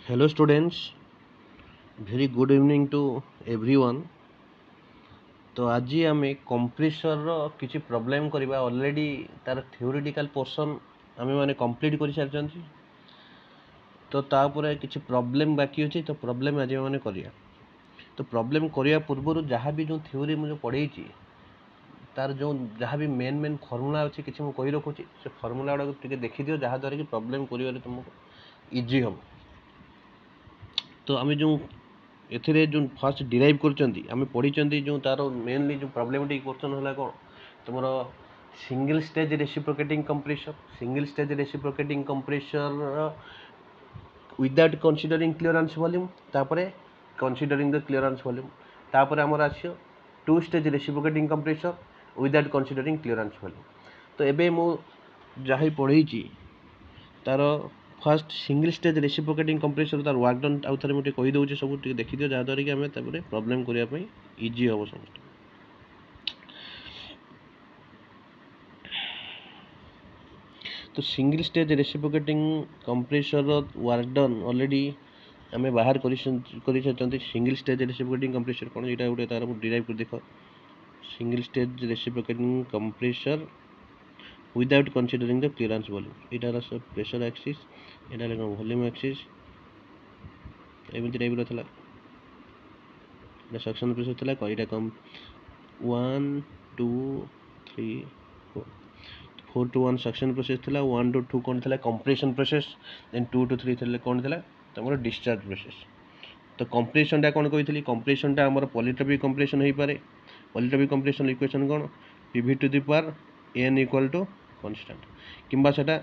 Hello students, very good evening to everyone. तो आज आम कंप्रेसर किसी प्रॉब्लम करवा ऑलरेडी तार थ्योरेटिकल पोर्शन आम मैंने कंप्लीट कर सारी तो तापर किसी प्रॉब्लम बाकी अच्छे तो प्रॉब्लम आज मैंने करिया तो प्रॉब्लम करने पूर्व जहाँ भी जो थ्योरी मुझे पढ़े तार जो जहाँ भी मेन मेन फर्मूला अच्छे किसी मुझे कही रखुच्छी से फर्मूला गुड़ा देखी दियो जहाँद्वारा कि प्रॉब्लम कर तुमको इजी हम तो आम जो एथिरे जो फर्स्ट डिराइव कर पढ़ी जो तार मेनली जो प्रॉब्लमेटिक क्वेश्चन है कौन तुम single stage reciprocating compressor without considering clearance volume तापर कंसीडरिंग द क्लियरेंस वॉल्यूम तापर आमर आसो two stage reciprocating compressor without considering clearance volume तो एबे मु जहाँ पढ़ी तार first single stage reciprocating compressor तार वर्क डन आउ थे मुझे कहीदे सब देखी दियो जहाँद्वारा कि आम प्रॉब्लम करने इजी हम समस्त। तो single stage reciprocating compressor work done already आम बाहर कर सिंगल स्टेज रेसिप्रोकेटिंग कंप्रेसर कौन यहाँ गोटे तार डिराइव कर देख single stage reciprocating compressor without considering the clearance volume यहाँ सब प्रेशर एक्सिस यहाँ वॉल्यूम एक्सिस एमती टाइप रहा सक्शन प्रेशर था यहाँ कम 1 2 3 4 4 to 1 सक्शन प्रोसेस था 1 to 2 कौन था कंप्रेशन प्रोसेस देन 2 to 3 थे कौन था तुम डिस्चार्ज प्रोसेस। तो कंप्रेसनटा कौन कही कंप्रेसनटा आम पॉलीट्रॉपिक कंप्रेसन हो पारे पॉलीट्रॉपिक कंप्रेसन इक्वेशन कौन PV to the power n equal to constant किंबा सेटा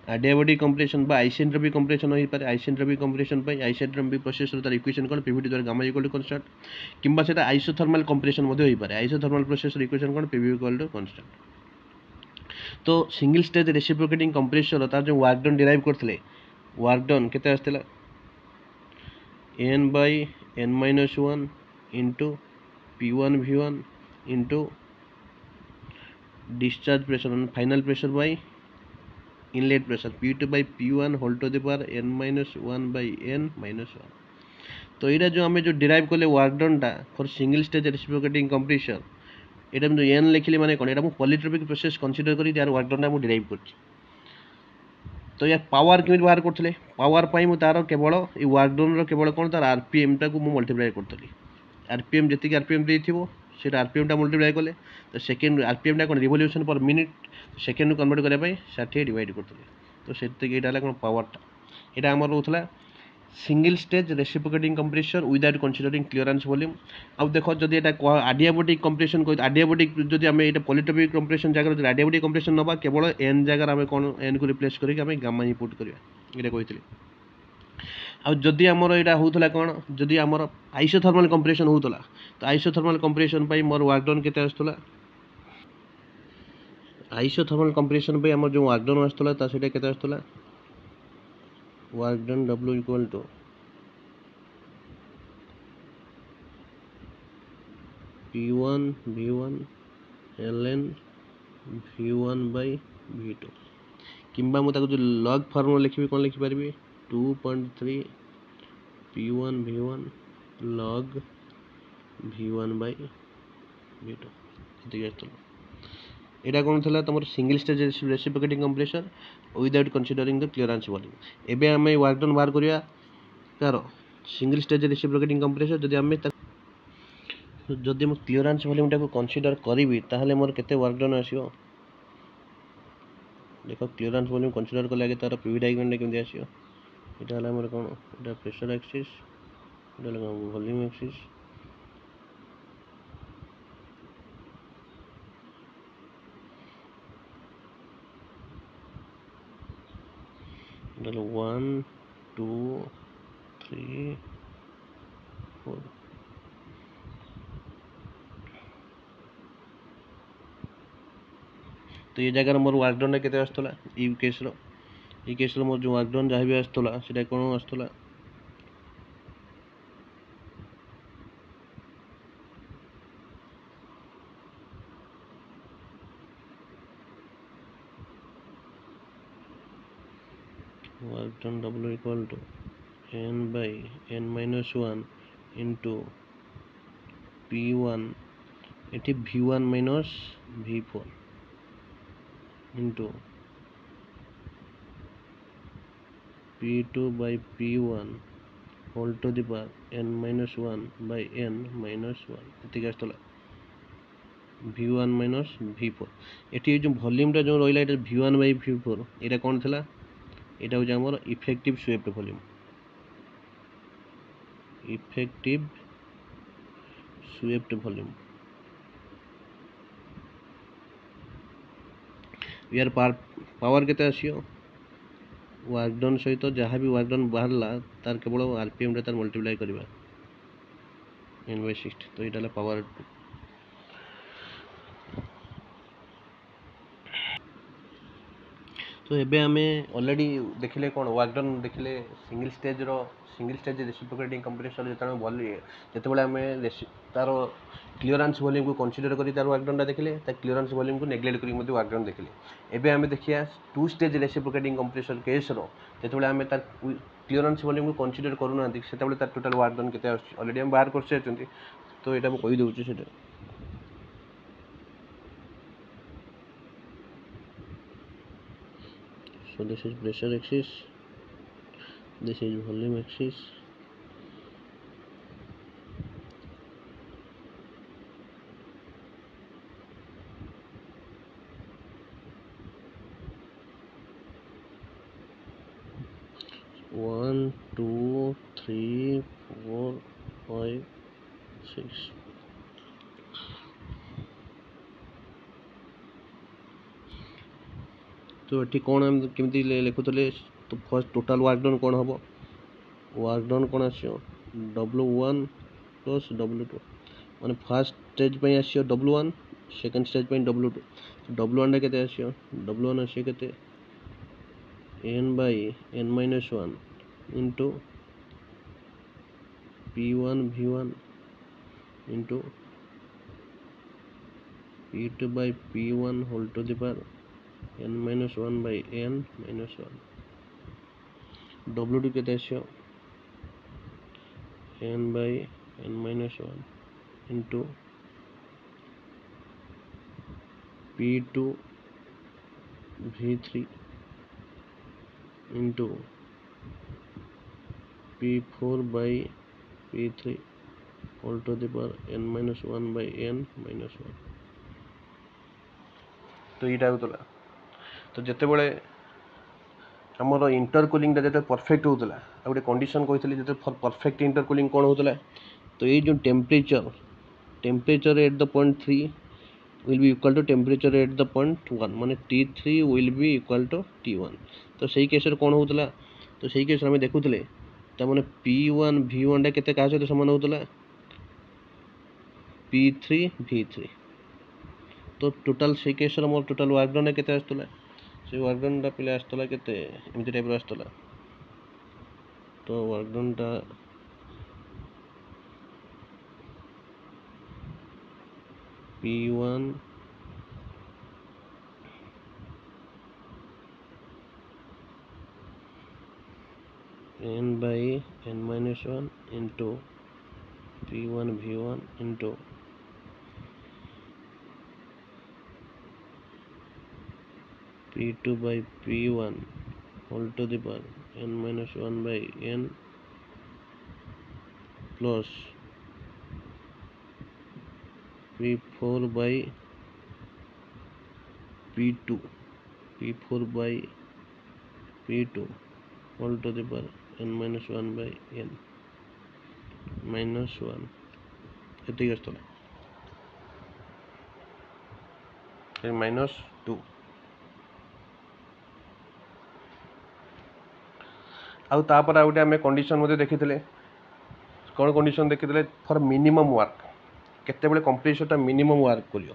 एडियाबैटिक कंप्रेसन बा आइसेंट्रोपिक कंप्रेसन हो पारे आइसेंट्रोपिक कंप्रेसन आइसेंट्रोपिक प्रोसेस तार इक्वेशन कौन PV to the gamma equal to constant किंबा सेटा आइसोथर्मल कंप्रेसन हो पारे आइसोथर्मल प्रोसेस इक्वेशन कौन पीवी इक्वल टू कांस्टेंट। तो सिंगल स्टेज रेसिप्रोकेटिंग कंप्रेसर तार जो वर्क डन डिराइव करते वर्क डन केते आसला n by n minus 1 into p1 v1 into discharge pressure and final pressure by inlet pressure p2 by p1 whole to the power n minus 1 by n minus 1। तो यहाँ जो आम जो derive कले work डनटा for single stage reciprocating compressor यहाँ जो N लिखिली माने कौन यहाँ पॉलीट्रॉपिक प्रोसेस कंसीडर कर यार वर्क डनटा मुझे डिराइव कर तो यार पावर केमी बाहर करते पावर पाई तार केवल ये वर्क डन केवल कौन तार आरपीएम टाक मल्टीप्लाई करी आरपीएम जी आरपीएम देथिबो से आरपीएम टा मल्टीप्लाई कले तो सेकेंड आरपीएम टा कौन revolution per minute second convert करने 60 डिवाइड करते तो से कौन पावरटा यहाँ आम रोला single stage reciprocating compressor without considering clearance volume आउ देख जब यहाँ आडियाबैटिक कंप्रेसन कह आडियाबैटिक जब आम ये पॉलीट्रॉपिक कंप्रेसन जगह आडियाबैटिक कंप्रेसन नवा केवल एन जगह आम कौन एन को रिप्लेस करके गामा ही पुट करवा ये कही आदि आमर यहाँ होता कौन जदि आमर आइसोथर्मल कंप्रेसन होता तो isothermal compression more work done केते आसला आइसोथर्मल कंप्रेसन आमर जो वर्क डन आसला से आसला work done W equal to P1 V1 ln V1 by V2 किंबा मुझे जो लॉग फॉर्मूला लिखी कौन लिखिपारि 2.3 P1 V1 log V1 by V2 यहाँ कौन था तुम single stage reciprocating compressor without considering the clearance volume एबे आम वर्क डन बाहर करिया तार सिंगल स्टेज रेसिप्रोकेटिंग कंप्रेसर जदि आम जदि मु क्लियरेंस वॉल्यूम टाको कंसीडर करी ताहले मोर केते वर्क डन आसियो देखो क्लियरेंस वॉल्यूम कंसीडर कले आगे तार पीवी डायग्राम केमती आसियो एटा हला मोर कोन एटा प्रेशर एक्सिस एटा लगा वॉल्यूम एक्सिस एटा 1 2 3 4 तो ये जगह मोर वर्क डन केते आसतला ई केस मोर जो वर्क डन जहाँ भी आसतला सेटा कोन आसतला work done W equal to n by n minus 1 into p1 এটি v1 minus v4 into p2 by p1 whole to the power n minus 1 by n minus 1 এতিକି আসতলা v1 minus v4 এটি जो ভলিউমটা जो রইলা এটা v1 by v4 এটা কোন থিলা এটা হচ্ছে আমার effective Swift volume effective Swift volume यार पावर केते आसियो वर्क डन सहित जहाँ भी वर्क डन बाहरला तार केवल आरपीएम रे तार मल्टीप्लाई करबा n/60 तो एटा पावर तो एबे आमे ऑलरेडी देखिले कोन वर्क डन देखिले सिंगल स्टेज रेसिप्रोकेटिंग कंप्रेसर जेता बोली जेतेबेले आमे तार क्लियरेंस वॉल्यूम को कंसीडर करी तार वर्क डन देखिले ता क्लियरेंस वॉल्यूम को नेग्लेक्ट करी मध्ये वर्क डन देखिले एबे आमे देखिया two stage reciprocating compressor case रो जेतेबेले आमे तार क्लियरेंस वॉल्यूम को कंसीडर करू ना सेतेबेले तार टोटल वर्क डन केते ऑलरेडी हम बाहर करसे अछंती तो एटा हम कहि दउछु सेटा so this is pressure axis, this is volume axis. One, two, three, four, five, six. तो ये कौन हम केमती लिखुले तो फर्स्ट टोटल वर्क डन कौन हम वर्क डन कौन आसो W1 प्लस W2 माने फर्स्ट स्टेज पे आसो W1 सेकंड स्टेज पे W2 W1 केते आसो W1 आसो केते n by n minus 1 into p1 v1 into p2 by p1 whole to the power n minus 1 by n minus 1 w2 केते आसो n by n minus 1 into p2 v3 into p4 by p3 whole to the power n minus 1 by n minus 1 तो इटा होतला तो जते बेले हमर intercooling जेते परफेक्ट होतला आ गोटे कंडीशन कहितली जेते परफेक्ट इंटरकूलिंग कोन होतला तो ये जो temperature at the point 3 will be equal to temperature at the point 1 माने T3 will be equal to T1 तो सही केस रे कोन होतला तो सही केस हम देखुतले त माने P1 V1 डा केते का सहित समान होतला P3 V3 तो टोटल सही केस रे मोर टोटल वर्क डन केते आस्तला से वर्क डन टा पले आस्तला केते एमती टाइप रो आस्तला तो वर्क डन टा P1 n by n minus 1 into P1 V1 into P2 by P1 whole to the power n minus 1 by n plus P4 by P2 P4 by P2 whole to the power n minus 1 by n minus 1 एतिक आस्तला A minus 2 आउ तापर आ गोटे आमे condition मध्ये देखिथिले कोन condition देखिथिले for minimum work केते बेले compressor minimum work करियो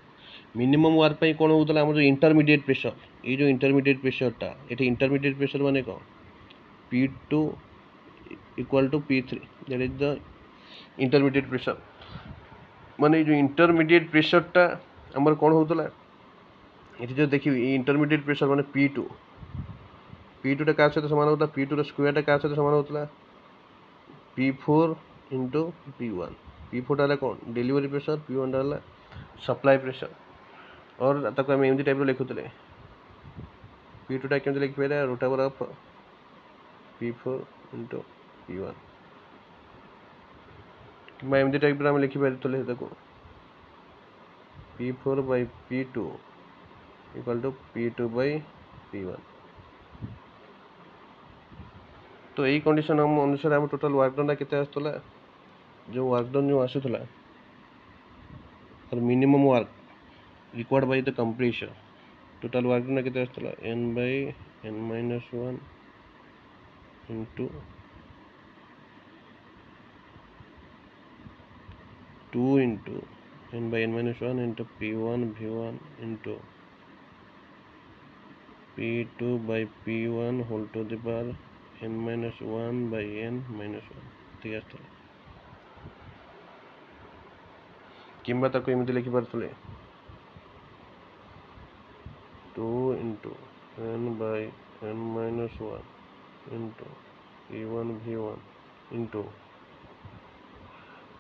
minimum work पई कोन होतला हम जो इंटरमीडिएट प्रेशर ये जो इंटरमीडिएट प्रेशर टा एठी इंटरमीडिएट प्रेशर माने को P2 equal to P3 that is the intermediate pressure माने जो इंटरमीडिएट प्रेशर टा हमर कोन होतला एठी जो देखि इंटरमीडिएट प्रेशर माने P2 टा का सहित समान होता P2 रा स्क्वायर टा का सहित समान होतला P4 इंटू P1। P4 टा कौन डेलीवरी प्रेशर, P1 टा सप्लाई प्रेशर। और ताको हम एमती टाइप लिखुले P2 टा केमती लिखि पारे root over of P4 into P1 कि एमती टाइप हम लिखि पारे ताको P4 by P2 equal to P2 by P1। तो यही कंडीशन हम अनुसार हम टोटल वर्क डन केते आसतला, जो वर्क डन जो आसुतला और minimum work required by the compressor, total work done केते आसतला n by n minus 1 into 2 into n by n minus 1 into P1 V1 into P2 by P1 whole to the power n minus 1 by n minus 1 ठीक है। किंबा ताको एमती लिखि पारथले 2 into n by n minus 1 into P1 V1 into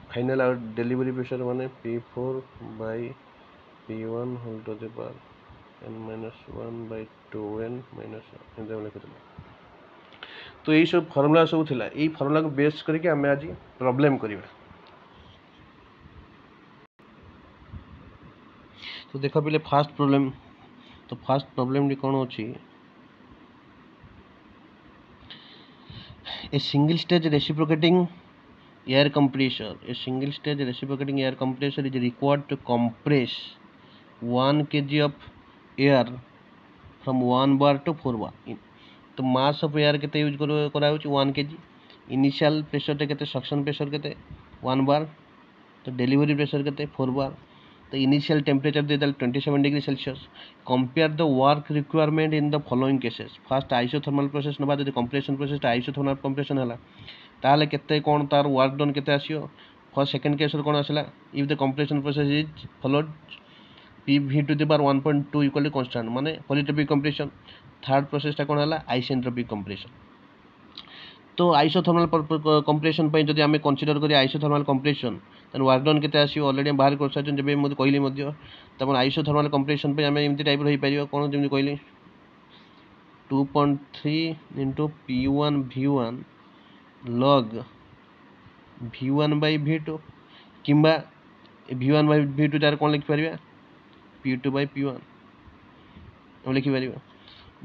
final out delivery pressure माने P4 by P1 whole to the power n minus 1 by 2n minus 1 एमती लिखुले। तो यही सब फॉर्मूला सब थिला, यही फॉर्मूला को बेस करके हमें आज प्रॉब्लम करिवा। तो देखो पहले फास्ट प्रॉब्लम, तो फास्ट प्रॉब्लम डी कोन अछि a single stage reciprocating air compressor, a single stage reciprocating air compressor is required to compress 1 kg of air from 1 bar to 4 bar। तो मास ऑफ एयर केते use करा होची 1 kg, initial pressure टे केते, suction pressure केते 1 बार, तो delivery pressure केते 4 बार, तो initial temperature they 27 degree Celsius. Compare the work requirement in the following cases. First isothermal process नबा, जदि कंप्रेशन प्रोसेस आइसोथर्मल कंप्रेशन हला ताले केते कोन तार वर्क डन केते आसियो। फर्स्ट सेकंड केस कोन आसला, if the compression process is followed PV to the power 1.2 equal constant माने पॉलीट्रोपिक कंप्रेशन। थर्ड प्रोसेस टा कोन हला आइसेंट्रोपिक कंप्रेशन। तो आइसोथर्मल कंप्रेशन पे जदि हमें कंसीडर करी आइसोथर्मल कंप्रेशन तन वर्क डन केते आसियो ऑलरेडी बाहर कर साजन जबे मते कहली मध्य। तमन आइसोथर्मल कंप्रेशन पे हमें एमती टाइप रही परियो कोन जेमि कहली 2.3 into P1 V1 log V1 by V2 किंबा V1 by V2 तार कोन लिखि परिबा P2 by P1 हम लिखि परिबा।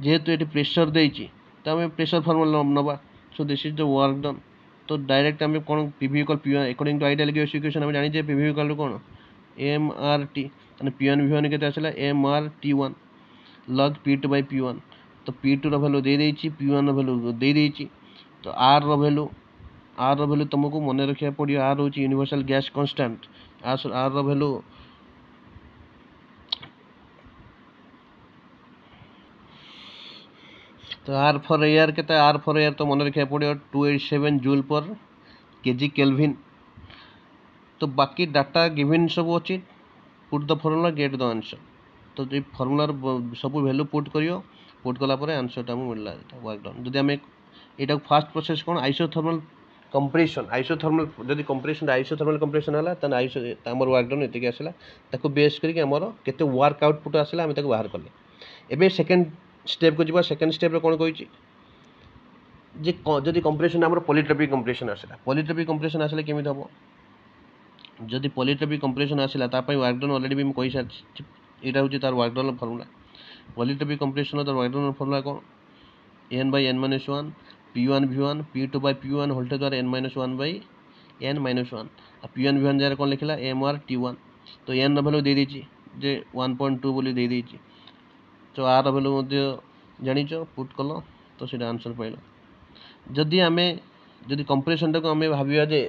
जेहेतु एटी प्रेशर देइची तो हमें प्रेशर फार्मूला नबा। So this is the work done. तो डायरेक्ट हमें कोन PV equal P1 according to ideal gas equation हमें जानि जे PV इक्वल कोन MRT, माने P1 V1 केते आसला MRT1 log P2 by P1। तो P2 रो वैल्यू दे देइची, P1 रो वैल्यू दे देइची, तो R रो वैल्यू तुमको मन रखिया पड़ियो। R होची यूनिवर्सल गैस कांस्टेंट, R रो वैल्यू तो R फॉर एयर केते, R फॉर एयर तो मन रखिया पड़ियो 287 जूल पर केजी केल्विन। तो बाकी डाटा गिवन सब अछि, put the formula get the answer. तो जे फॉर्मूला सब वैल्यू पुट करियो, पुट कला परे आंसर टा मिलला वर्क डन। जदि हमें एटा फास्ट प्रोसेस कोन आइसोथर्मल कंप्रेशन, आइसोथर्मल जदि कंप्रेशन आइसोथर्मल कंप्रेशन हला तन आइसो हमर वर्क डन एते के आसला, ताको बेस करके हमर केते वर्क आउटपुट आसला हम ताको बाहर करले। एबे सेकंड स्टेप को जिबा। सेकंड स्टेप रे कोन कहिछि जे जदि कंप्रेशन हमर पॉलीट्रोपिक कंप्रेशन आसला, पॉलीट्रोपिक कंप्रेशन आसले केमित हबो। जदि पॉलीट्रोपिक कंप्रेशन आसला ता पई वर्क डन ऑलरेडी भी हम कहि सारछि, एटा होछि तार work done formula. Polytropic compression तार वर्क डन फार्मूला कोन n by n minus 1 P1 V1 P2 by P1 होल्टे द्वारा n minus 1 by n minus 1। P1 V1 जरा कोन लिखला MRT1। तो n रो वैल्यू दे देछि जे 1.2 बोली दे देछि, तो r रो वैल्यू मध्य जानिचो पुट कलो, तो सेटा आंसर पाइलो। जदि हमें जदि कंप्रेशन टाको हमें भाबिया जे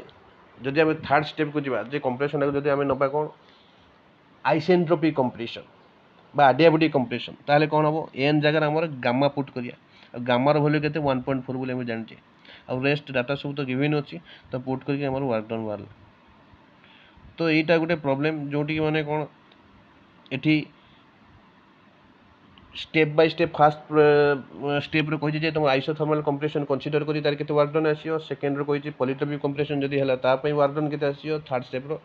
जदि हमें थर्ड स्टेप को जिबा, जे कंप्रेशन टाको जदि हमें नबा कोन आइसेंट्रोपिक कंप्रेशन बा एडियाबेटिक कंप्रेशन, ताले कोन हबो n जगह हमर गामा पुट करिया। गामा रो वैल्यू केते 1.4 बोले हम जानचे, आ रेस्ट डाटा सब तो गिवन अछि, तो पुट करके हमर वर्क डन बारला। तो एटा गुटे प्रॉब्लम जोटी माने कोन एठी step by step fast step रे कहि जे तुम आइसोथर्मल कंप्रेशन कंसीडर करी तार केते वर्क डन आसीयो सेकंड रे कहि पॉलीट्रोपिक कंप्रेशन जदी हला ता पई वर्क डन केते आसीयो थर्ड स्टेप रो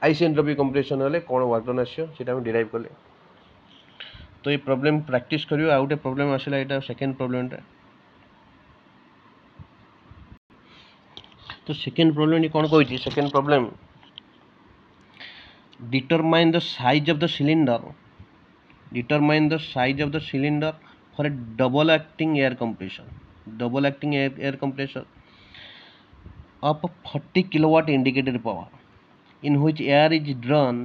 आइसेंट्रोपिक कंप्रेशन हले कोन वर्क डन आसीयो सेटा हम डिराइव करले तो ये प्रॉब्लम प्रैक्टिस करियो आ उटे प्रॉब्लम आसीला एटा सेकंड प्रॉब्लम टा तो सेकंड प्रॉब्लम कोन कहि second problem determine the size of the cylinder for a double acting air compressor of 40 kilowatt indicated power in which air is drawn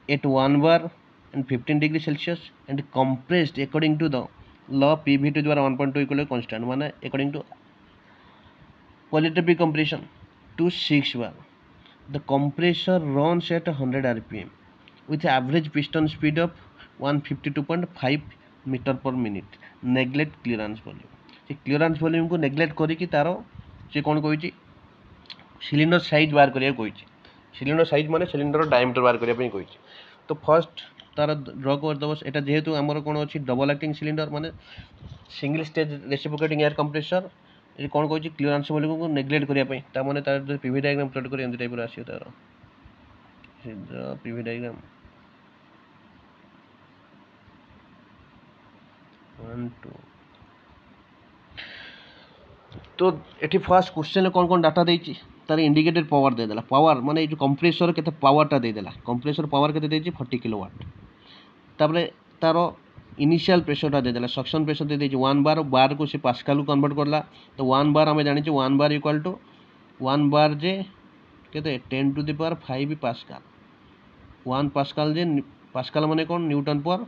at 1 bar and 15 degree celsius and compressed according to the law pv to the 1.2 equal to constant माने according to polytropic compression to 6 bar. The compressor runs at 100 rpm with average piston speed of 152.5 meter per minute. Neglect clearance volume. से clearance volume को neglect करी तारो से कौन कोई cylinder size बाहर करिया कोई सिलिंडर साइज माने सिलिंडर डायमीटर बाहर करिया पई कोई तो फर्स्ट तार ड्र कर दबस एटा जेहेतु हमर कोन अछि डबल एक्टिंग सिलिंडर माने single stage reciprocating air compressor ये कौन कह क्लीयरेंस वॉल्यूम को नेग्लेक्ट करने तार तार पीवी डायग्राम प्लॉट कर टाइप आसियो तार पीवी डायग्राम 1 2 तो एठी फर्स्ट क्वेश्चन कौन कौन डाटा देछि तार इंडिकेटेड पावर दे देला पावर माने जो कंप्रेसर केते पावर टा दे देला कंप्रेसर पावर केते देछि 40 किलोवाट तापरे तारो इनिशियल प्रेशर टा दे देला सक्शन प्रेशर दे देछि 1 बार को से पास्कल को कन्वर्ट करला तो 1 बार हमें जानि 1 बार इक्वल टू 1 बार जे केते 10 to the power 5 pascal 1 pascal जे पास्कल माने कोन न्यूटन पर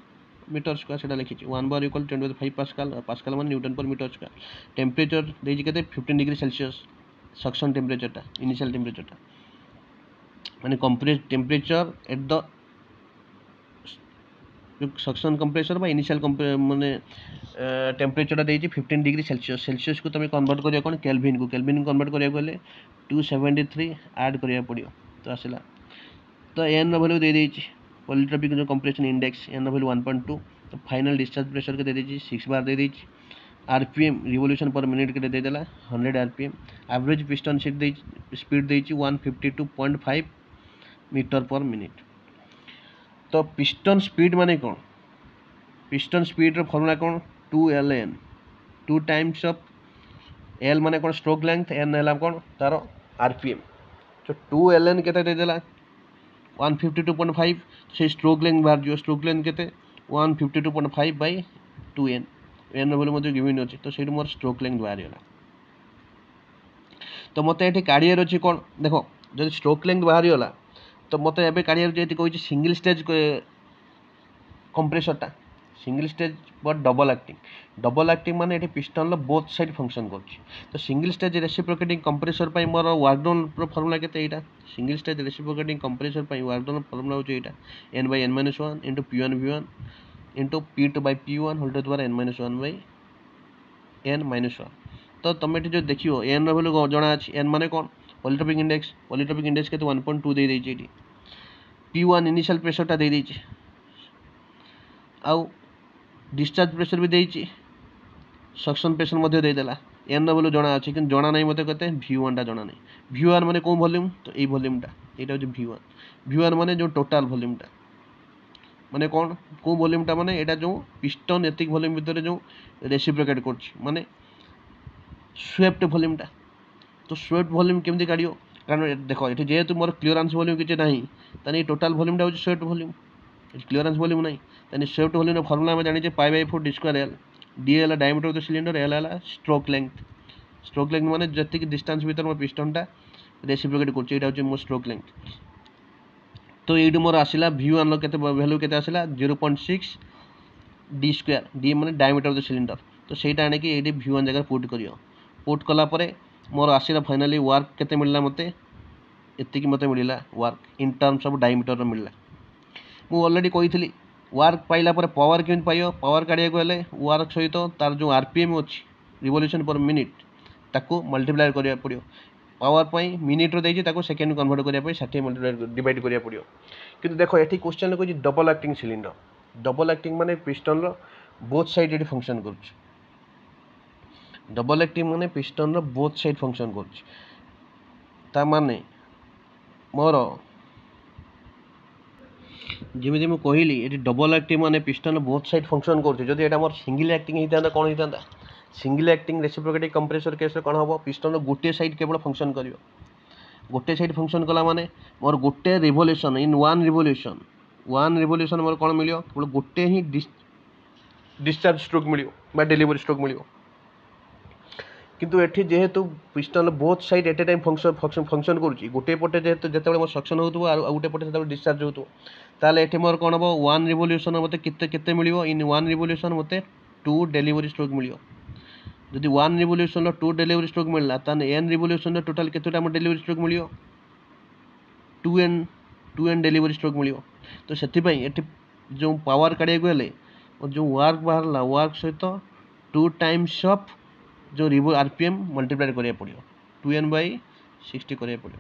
मीटर स्क्वायर सेटा लिखि 1 bar equal 10 to the 5 pascal pascal माने newton per metre square temperature देछि केते 15 डिग्री सेल्सियस सक्शन टेंपरेचर टा इनिशियल टेंपरेचर टा माने compress temperature at the suction compressor बा इनिशियल माने टेंपरेचर देछि 15 डिग्री सेल्सियस को तमे कन्वर्ट करिया कोन केल्विन को कन्वर्ट करिया गले 273 ऐड करिया पड़ियो तो आसला तो एन वैल्यू दे देछि पॉलीट्रोपिक जो कंप्रेशन इंडेक्स एन वैल्यू 1.2 तो फाइनल डिस्चार्ज प्रेशर के दे देछि 6 बार दे देछि आरपीएम रिवोल्यूशन पर मिनट के दे देला 100 आरपीएम एवरेज पिस्टन स्पीड देछि 152.5 मीटर पर मिनट तो पिस्टन स्पीड माने कौन पिस्टन स्पीड रो फॉर्मूला कौन 2ln 2 टाइम्स ऑफ l माने कौन स्ट्रोक लेंथ n हला कौन तारो आरपीएम तो 2ln केते दे देला 152.5 से स्ट्रोक लेंथ बाहर जो स्ट्रोक लेंथ केते 152.5 बाय 2n n वैल्यू मध्ये गिवन अछि तो सेठी मोर स्ट्रोक लेंथ बाहर होला तो मते एठी काढियर अछि कोन देखो जदि स्ट्रोक लेंथ बाहर होला तो मते एबे काढियर जेति कहै छी सिंगल स्टेज कंप्रेसर टा single stage but double acting माने एठी पिस्टन लो बोथ साइड फंक्शन करछि तो सिंगल स्टेज रेसिप्रोकेटिंग कंप्रेसर पई मोर वर्क डन रो फार्मूला केते एटा सिंगल स्टेज रेसिप्रोकेटिंग कंप्रेसर पई वर्क डन फार्मूला होछि एटा n/n-1 * p1v1 * p2/p1 whole to the power n-1/n-1 तो तमे जो देखियो n रो वैल्यू जणा अछि n माने कोन पॉलीट्रोपिक इंडेक्स केते 1.2 दे दैछि एठी p1 इनिशियल प्रेशर टा दे दैछि आउ डिस्चार्ज प्रेशर भी देछि सक्शन प्रेशर मध्ये दे देला n रो वैल्यू जणा अछि कि जणा नै मते कते v1 टा जणा नै v1 माने को वॉल्यूम तो ए वॉल्यूम टा एटा जो v1 माने जो टोटल वॉल्यूम टा माने कोन को वॉल्यूम टा माने एटा जो पिस्टन एतिक वॉल्यूम भीतर जो रेसिप्रोकेट करछि माने स्वेप्ट वॉल्यूम टा तो स्वेप्ट वॉल्यूम केमति काढियो कारण देखो एठी जेहेतु मोर क्लियरेंस वॉल्यूम किछ नाही तनी टोटल वॉल्यूम टा हो स्वेप्ट वॉल्यूम क्लियरेंस वॉल्यूम नाही तनी स्वेप्ट वॉल्यूम रो फार्मूला हम जानि जे π/4 d स्क्वायर l d हला diameter of the cylinder l हला स्ट्रोक लेंथ माने जति कि डिस्टेंस भीतर मोर पिस्टन टा रेसिप्रोकेट करछि एटा हो मोर स्ट्रोक लेंथ तो एडु मोर आसिला v1 लो केते वैल्यू केते आसिला 0.6 d स्क्वायर d माने डायमीटर ऑफ द सिलिंडर तो सेटा आने कि एडी v1 जगह पुट करियो पुट कला परे मोर आसिला फाइनली वर्क केते मिलला मते एत्ति कि मते मिलला work in terms of diameter रो मिलला मु ऑलरेडी कहितली वर्क पाइला पर पावर केन पाइयो पावर काढिया गले वर्क सहित तार जो आरपीएम अछि रिवोल्यूशन पर मिनिट ताको मल्टीप्लाई करिया पड़ियो पावर पई मिनिट रो देछि ताको सेकेंड कन्वर्ट करिया पई 60 मल्टीप्लाई डिवाइड करिया पड़ियो किंतु देखो एठी क्वेश्चन को double acting cylinder double acting माने पिस्टन रो बोथ साइड ये फंक्शन कर डबल एक्टिंग माने पिस्टन रो बोथ साइड फंक्शन कर माने मोर जमी मुझे कहली ये डबल एक्टिंग माने पिस्टन बोथ साइड फंक्शन कर मोर सिंगल एक्टिंग होता कौन होता single acting reciprocating compressor case कौन हम पिस्टन गोटे साइड केवल फंक्शन कर गोटे साइड फंक्शन कला माने मोर गोटे रिवोल्यूशन इन वन रिवोल्यूशन मोर कौन मिल केवल गोटे ही डिस्चार्ज स्ट्रोक मिल डेलीवरी स्ट्रोक मिल किंतु एठी जेहेतु piston both side at a time function करुच्ची गोटे पटे जेहेतु जिते मोर सक्शन हो गोटे पटे जो डिस्चार्ज हो ताले एठी मोर कौन हम वन रिवोल्यूशन मते केते मिल इन वन रिवोल्यूशन मते 2 डेलीवरी स्ट्रोक मिल जदि वन रिवोल्यूशन 2 डेलीवरी स्ट्रोक मिलला ताने एन रिवोल्यूशन टोटल केतेटा डेलीवरी स्ट्रोक मिल 2n डेलीवरी स्ट्रोक मिल तो से जो पावर काढ़िया गले जो वर्क बाहर वर्क सहित 2 टाइम्स ऑफ जो रिवो आरपीएम मल्टीप्लाई करिया पड़ियो 2n/60 करिया पड़ियो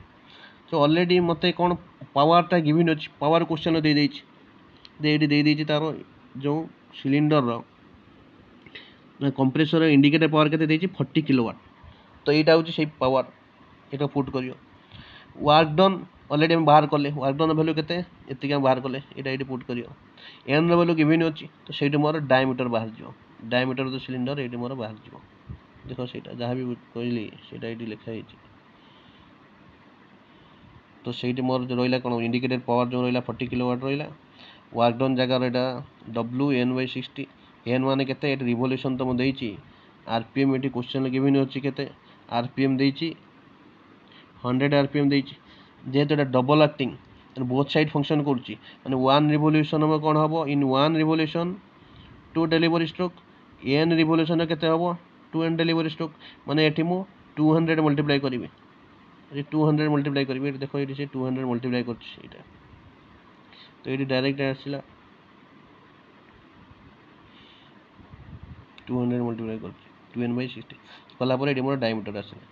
तो ऑलरेडी मते कौन पावरटा गिवन अच्छी पावर क्वेश्चन दे तार जो सिलिंडर कंप्रेसर इंडिकेटर पावर के 40 किलोवाट तो यहाँ हूँ से पावर ये पुट कर वर्क डन ऑलरेडी हम बाहर कले वर्क डन भैल्यू के बाहर कले यहाँ ये पुट कर एन भैल्यू गिवन अच्छी तो सही मोर डायमीटर बाहर जाओ डायमीटर जो सिलिंडर ये मोर बाहर जाओ देख से जहाँ भी कहली से ये लिखाई तो सही मोर जो रहा कौन इंडिकेटेड पावर जो रहा 40 किलोवाट रहा वर्क डन जगार यहाँ WN/60 एन मान के रिवोल्यूशन तो मुझे आरपीएम ये क्वेश्चन गिवन अच्छी के आरपीएम 100 आरपीएम जेहेतु ये double acting both side function कर वन रिवोल्यूशन हम कौन हम in one revolution 2 delivery stroke n revolution के हम 2n डेलीवरी स्ट्रोक माने ये मु 200 मल्टीप्लाई करी 200 मल्टीप्लाई करी देख ये 200 मल्टीप्लाई कर तो ये डायरेक्ट आसला 200 मल्टीप्लाई कर 2n/60 कलापर ये मोर डायमीटर आसला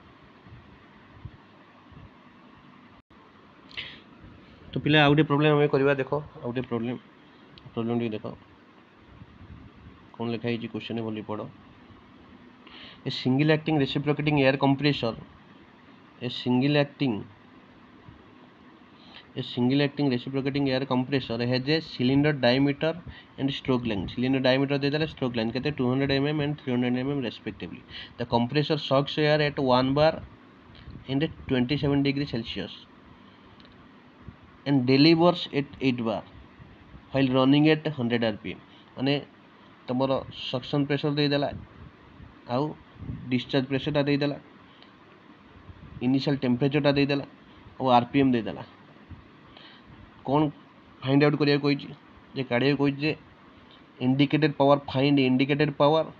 तो पिला आउ प्रॉब्लम हमें करवा देख आउ प्रॉब्लम टी देख कौन लिखाई क्वेश्चन बोली पढ़ a single acting reciprocating air compressor a single acting reciprocating air compressor has a cylinder diameter and stroke length. Cylinder diameter दे देला stroke length कहते 200 mm and 300 mm respectively. The compressor sucks air at 1 bar and at 27 degree Celsius and delivers at 8 bar while running at 100 rpm. माने तमरो suction pressure दे देला आउ discharge pressure टा दे देला initial temperature टा दे देला और आरपीएम दे देला कौन फाइंड आउट करिया कोई काढ़िया कोई indicated power find indicated power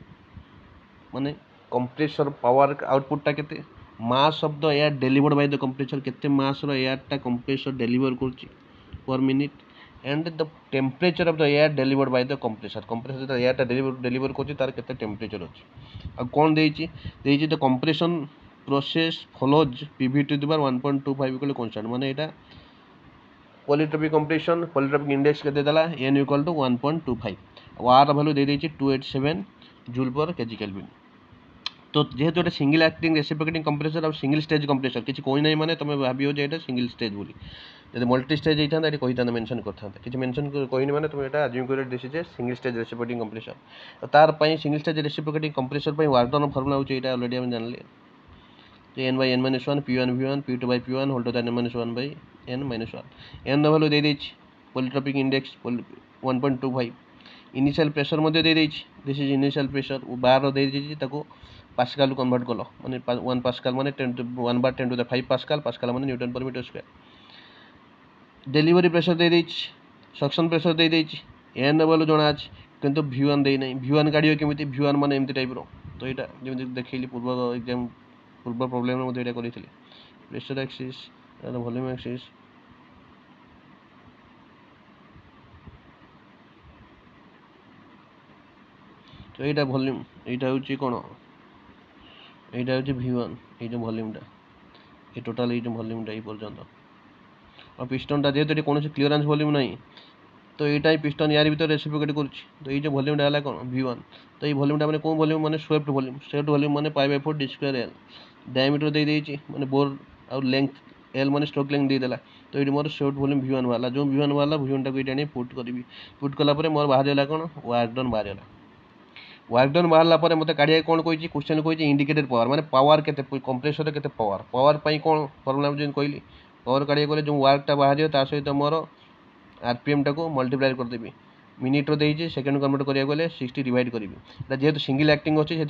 माने कंप्रेसर पावर आउटपुट केते mass of the air delivered by the compressor केते मास रो एयर टा कंप्रेसर डेलीवर करछि per minute and the temperature of the air delivered by the compressor जो air टा deliver करछि तार केते टेम्परेचर अछि आ कौन देछि the compression process follows PV to the power 1.25 equal constant माने एटा पॉलीट्रोपिक कंप्रेशन पॉलीट्रोपिक इंडेक्स के देला n इक्वल टू 1.25 और आर वैल्यू दे देछि 287 जूल पर केजी केल्विन तो जेहेतु ये सिंगल एक्टिंग रेसिप्रोकेटिंग कंप्रेसर और सिंगल स्टेज कंप्रेसर किसी कोई नहीं माने तुम भावियो जे एटा सिंगल स्टेज बोली जब मल्टी स्टेज होता ये कही मेंशन करता किसी मेंशन कहनी माने तुम एटा अज्यूम कर दिस जे सिंगल स्टेज रेसिप्रोकेटिंग कंप्रेसर तो तार पई सिंगल स्टेज रेसिप्रोकेटिंग कंप्रेसर पई वर्क डन फार्मूला होची एटा ऑलरेडी हम जानले तो n/n-1 p1v1 p2/p1 whole to the n-1/n-1 n value दे देछि पॉलीट्रोपिक इंडेक्स 1.25 इनिशियल प्रेशर मध्य दे देछि दिस इज इनिशियल प्रेशर वो बार दे देछि ताको पास्कल कन्वर्ट कलो माने 1 पास्कल माने 1 बार 10 टू द 5 पास्कल माने newton per metre square delivery pressure दे देछि सक्शन प्रेशर दे देछि n वैल्यू जणा अछि किंतु v1 दे नै v1 काढियो केमिति v1 माने एमति टाइप रो तो एटा जेमि देखैली पूर्व एग्जाम पूर्व प्रॉब्लम में एटा करिथिले प्रेशर एक्सिस एटा वॉल्यूम एक्सिस तो यहाँ वॉल्यूम यहाँ हूँ कौन यहाँ हूँ v1 ये जो वॉल्यूमटा ये टोटाल ये जो वॉल्यूमटा ये पर्यंत और पिस्टनटा जेहेतु कौन क्लीयरेंस वॉल्यूम नहीं तो यहाँ ही पिस्टन यार भर रेसिप्रोकेट कर तो ये जो वॉल्यूम है कौन V1 तो ये वॉल्यूम मैंने कौन वॉल्यूम मैंने स्वेप्ट वॉल्यूम मैंने π/4 d स्क्वायर एल डायमीटर दे देइछि मैंने बोर और लेंथ एल मैंने स्ट्रोक लेंथ देदेला तो ये मोर स्वेप्ट वॉल्यूम V1 वाला जो V1 वाला V1 टाक ये पुट करी पुट कलापर मोर बाहर कौन वर्क डन बाहर वर्क डन बाहर मत काढ़िया कौन कही क्वेश्चन कही इंडिकेटेड पावर माने पावर के कंप्रेसर के पावर पावर कौन फर्मुला जो कहली पावर काढ़िया गले जो वर्कटा बाहर ता सहित मोर आरपीएम टाक मल्टीप्लाई करदेवी मिनिट्र देती सेकेंड कन्वर्ट करा गले 60 डिवाइड करी जेहेतु सिंगल एक्टिंग अच्छे से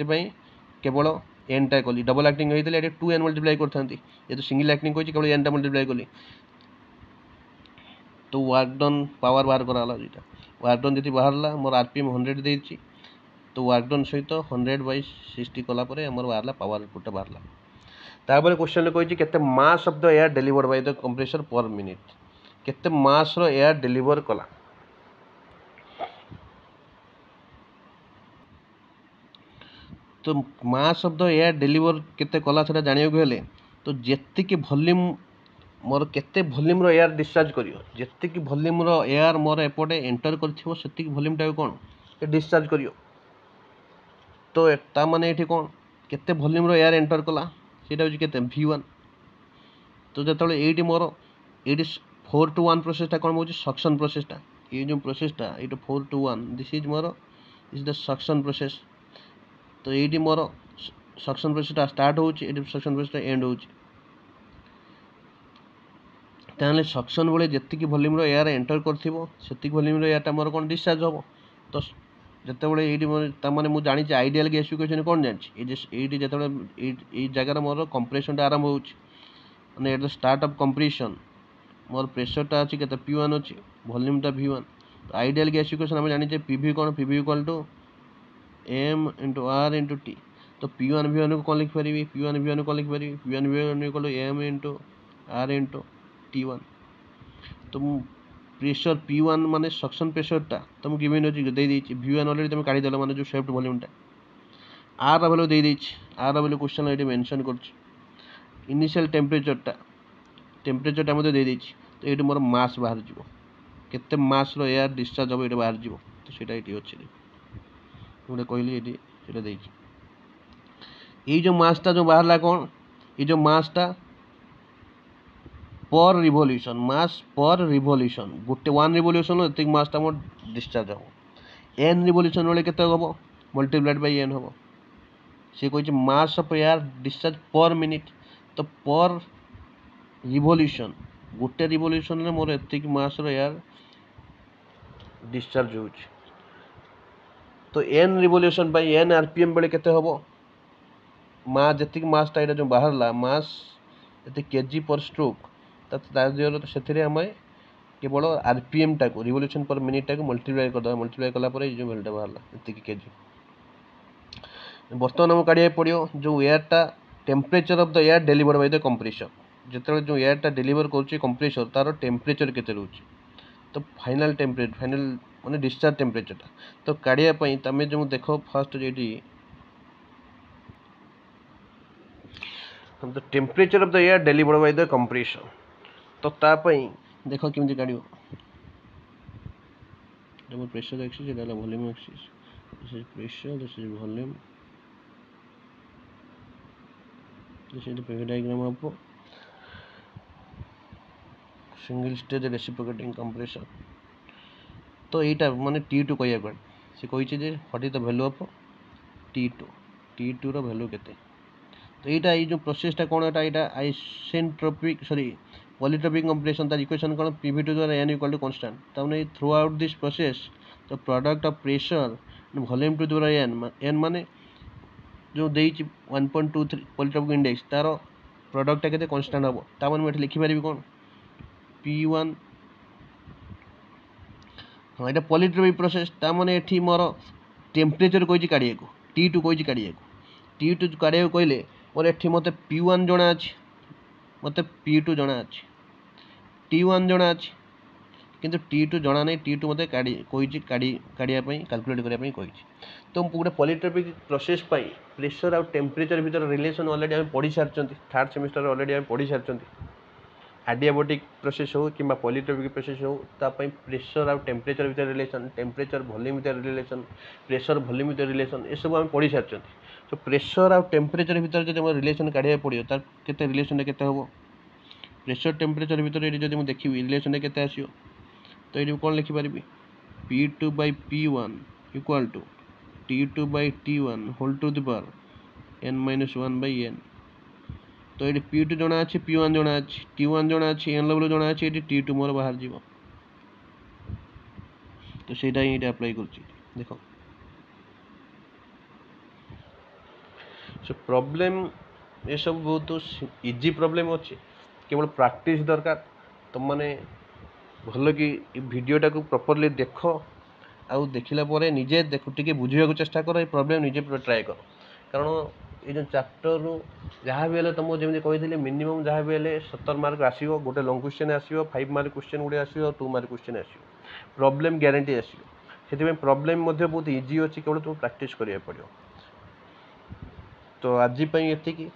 केवल एन टा कली डबल एक्टिंग होता है 2n मल्टीप्लाई करता जेहतु सिंगल एक्टिंग कही केवल एन टा मल्टीप्लाई कली तो वर्क डन पावर बाहर कराला दुईटा वर्क डन जी बाहर मोर आरपीएम 100 देती तो वर्क डन सहित 100/60 कलापर आम बाहर पावर इनपुटा बाहर तापर क्वेश्चन कही केते mass of the air delivered by the compressor per minute केते मास रो एयर डिलीवर कला तो मास ऑफ द एयर डिलीवर केते कला सेटा जानियो हेले तो जेतिकी वॉल्यूम मोर केते वॉल्यूम रो एयर डिस्चार्ज करियो जेतिकी वॉल्यूम रो एयर मोर एपटे एंटर करथिबो सेतिकी वॉल्यूम टा कोन डिस्चार्ज करियो तो ता माने एठी कोन केते वॉल्यूम रो एयर एंटर कला सेटा होची केते V1 तो जतले एठी मोर एठी 4 to 1 प्रोसेसटा कौन होची सक्शन प्रोसेसटा ये जो प्रोसेसटा ये 4 to 1 this is more is the suction process तो ये मोर सक्शन प्रोसेसटा स्टार्ट होची ये सक्शन प्रोसेसटा एंड होची ताले सक्शन बेले जेतिकी वॉल्यूम रो एयर एंटर करथिबो सेतिकी वॉल्यूम रो एयरटा मोर कोन डिस्चार्ज होबो तो जते बेले एडी मोर ता माने मु जानि आइडियल गैस इक्वेशन कोन जानि एडी जते बेले ए जगह मोर कंप्रेशनटा आरंभ होची माने at the start of compression मोर प्रेशरटा अच्छी के P1 अच्छी वॉल्यूमटा V1 तो आइडियल गैस इक्वेशन आम जानी PV कौन PV equal to m × r × t तो P1 V1 को कौन लिखिपारि P1 V1 को लिखिपारि P1 V1 equal to m × r × t1 तो प्रेशर P1 माने सक्शन प्रेशरटा तुम गिवन अच्छी दे V1 ऑलरेडी तुम काढ़ीदेल माने जो शेफ्ट वॉल्यूमटा r वैल्यू दे r वैल्यू क्वेश्चन ये मेंशन कर इनिशियल टेम्परेचरटा मत दे तो ये मोर मास बाहर जीवो केते मास रो एयर डिस्चार्ज हम ये बाहर जीवो तो सेटा ये अच्छे गोटे कहली ये जो मासटा जो बाहर कौन ये जो मासटा पर रिवोल्यूशन मास पर रिवोल्यूशन गोटे 1 रिवोल्यूशन ये मासटा मोर डिस्चार्ज हम n रिवोल्यूशन बेले केते हम मल्टीप्लाइड बाय n हम सी कही mass of air discharge per minute तो पर रिवोल्यूशन गोटे रिवोल्यूशन रे मोर एतिक मास रो एयर डिस्चार्ज हो तो n revolution by n RPM बेले केते हबो मास जतिक मासटा एटा जो बाहरला मास एते केजी पर स्ट्रोक तो से आम केवल आरपीएम टाक रिवोल्यूशन पर मिनिट टाक मल्टीप्लाई कर मल्टीप्लाई कला पर जो वैल्यूटा बाहरला एतिक केजी बर्तमान आम काढ़िया पड़ो जो एयरटा temperature of the air delivered by the compressor जिते जो एयरटा डिलीवर कर कंप्रेसर तार टेम्परेचर केते रोचे तो फाइनल टेम्परेचर फाइनल माने डिस्चार्ज टेम्परेचरटा तो काढ़िया तुम जो देख फास्ट ये तो temperature of the air delivered by the compressor तो तापाई देख केमती काढ़ जब प्रेशर एक्सिस ये volume axis this is pressure this is volume this is the PV diagram of single stage reciprocating compressor तो यहाँ माने T2 कह से कही what is the value of T2 रो वैल्यू केते तो यहाँ ये जो प्रोसेसटा कौन यहाँ आइसेंट्रोपिक सॉरी पॉलीट्रोपिक कंप्रेशन तार इक्वेशन कौन PV2 द्वारा n इक्वल टू कांस्टेंट तमाने throughout this process the product of pressure volume to द्वारा n माने जो देइछि 1.23 पॉलीट्रोपिक इंडेक्स तार प्रोडक्टटा केते कांस्टेंट हम ताମାନେ मैं लिखि पारिबी कौन P1 हाँ यहाँ पॉलीट्रोपिक प्रोसेस ताମାନେ एठी मोर टेम्परेचर कही काढ़िया T2 कही काढ़िया T2 काढ़िया कहले मोर एठी मते P1 जना अछि मते P2 जना अछि T1 जना अछि किंतु T2 जना नहीं T2 मते कही काढ़िया कैलकुलेट करने कही तो गोटे पॉलीट्रोपिक प्रोसेस प्रेशर और टेम्परेचर भीतर रिलेशन ऑलरेडी आम पढ़ी सारी थर्ड सेमिस्टर ऑलरेडी आम पढ़ी सारी एडियाबेटिक प्रोसेस हो कि पॉलीट्रोपिक प्रोसेस हो तापाई प्रेशर आउ टेम्परेचर भितर रिलेशन टेम्परेचर वॉल्यूम भितर रिलेशन प्रेशर वॉल्यूम भितर रिलेशन ये सब आम पढ़ी सारी तो प्रेशर आउ टेम्परेचर भितर जो रिलेशन काढ़ा पड़ो तार केते रिलेशन केते हम प्रेशर टेम्परेचर भितर ये जो देखी रिलेशन केते आसो तो ये कौन लिखिपारि P2 by P1 equal to T2 by T1 whole to the power n minus 1 by n तो ये P2 जना अच्छी P1 जना अच्छी T1 जना अच्छी n लेवल जना अच्छी ये T2 मोर बाहर जीव तो सेटा ही अप्लाई करछि देखो सो प्रॉब्लम ये सब बहुत इजी प्रॉब्लम अच्छे केवल प्रैक्टिस दरकार तुम माने भल कि वीडियोटा को प्रॉपर्ली देख आउ देखला परे निजे देख टिके बुझिया चेष्टा कर प्रॉब्लम निजे ट्राए कर कारण ये जो चैप्टर रू जहाँ भी तुमको जमी कही मिनिमम जहाँ भी 70 मार्क आसो गोटे लॉन्ग क्वेश्चन आसो 5 मार्क क्वेश्चन गुड़े आसो 2 मार्क क्वेश्चन आसो प्रॉब्लम ग्यारंटी आसो से प्रॉब्लम बहुत इजी अच्छी केवल तुम प्रैक्टिस करिया पड़ो तो आज ये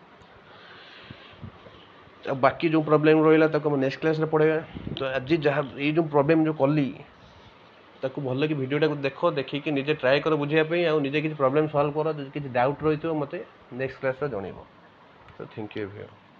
बाकी जो प्रॉब्लम रहा नेक्स्ट क्लास रे पढ़ेगा तो आज जहाँ ये जो प्रॉब्लम जो कली ताको भल कि वीडियोटा को देख देखिए निजे ट्राए कर बुझापी आ निजे किसी प्रॉब्लम सॉल्व कर किसी डाउट रही मत नेक्स्ट क्लास जनइब तो थैंक यू एवरीवन।